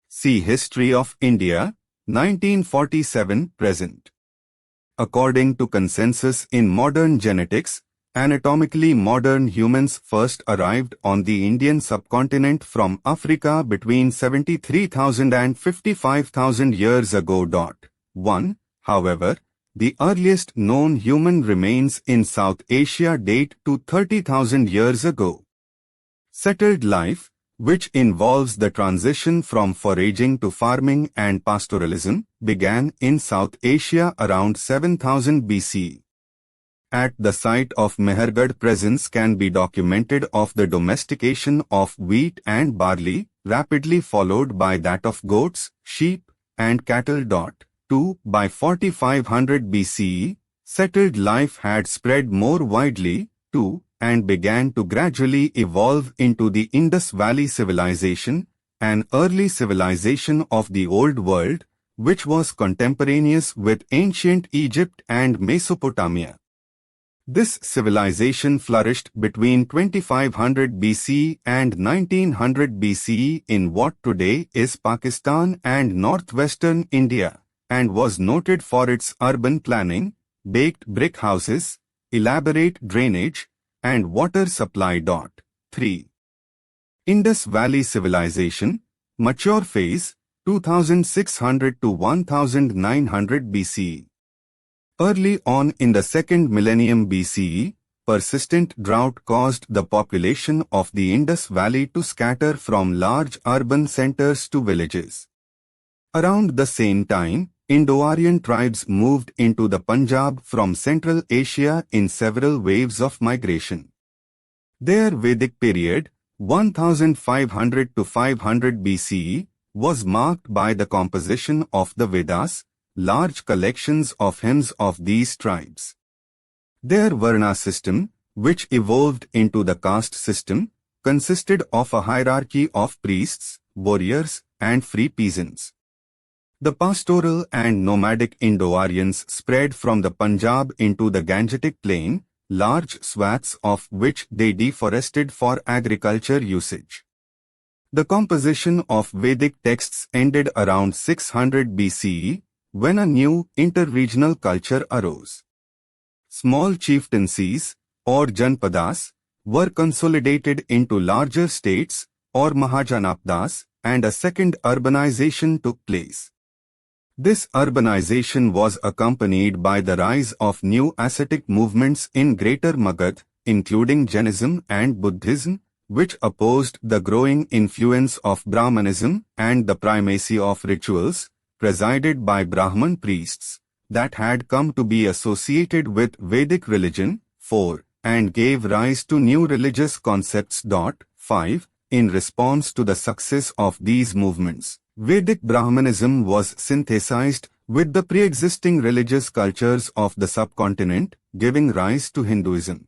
See History of India, 1947 present. According to consensus in modern genetics, anatomically modern humans first arrived on the Indian subcontinent from Africa between 73,000 and 55,000 years ago. 1. However, the earliest known human remains in South Asia date to 30,000 years ago. Settled life, which involves the transition from foraging to farming and pastoralism, began in South Asia around 7000 BC. At the site of Mehergarh presence can be documented of the domestication of wheat and barley, rapidly followed by that of goats, sheep, and cattle. 2. By 4500 BCE, settled life had spread more widely, 2, and began to gradually evolve into the Indus Valley Civilization, an early civilization of the Old World, which was contemporaneous with ancient Egypt and Mesopotamia. This civilization flourished between 2500 BC and 1900 BCE in what today is Pakistan and northwestern India, and was noted for its urban planning, baked brick houses, elaborate drainage, and water supply. 3. Indus Valley Civilization, mature phase, 2600 to 1900 BCE. Early on in the second millennium BCE, persistent drought caused the population of the Indus Valley to scatter from large urban centers to villages. Around the same time, Indo-Aryan tribes moved into the Punjab from Central Asia in several waves of migration. Their Vedic period, 1500 to 500 BCE, was marked by the composition of the Vedas, large collections of hymns of these tribes. Their Varna system, which evolved into the caste system, consisted of a hierarchy of priests, warriors, and free peasants. The pastoral and nomadic Indo-Aryans spread from the Punjab into the Gangetic plain, large swaths of which they deforested for agriculture usage. The composition of Vedic texts ended around 600 BCE, when a new interregional culture arose. Small chieftaincies, or Janpadas, were consolidated into larger states, or Mahajanapdas, and a second urbanization took place. This urbanization was accompanied by the rise of new ascetic movements in Greater Magadh, including Jainism and Buddhism, which opposed the growing influence of Brahmanism and the primacy of rituals, presided by Brahman priests, that had come to be associated with Vedic religion. 4. And gave rise to new religious concepts. 5. In response to the success of these movements, Vedic Brahmanism was synthesized with the pre-existing religious cultures of the subcontinent, giving rise to Hinduism.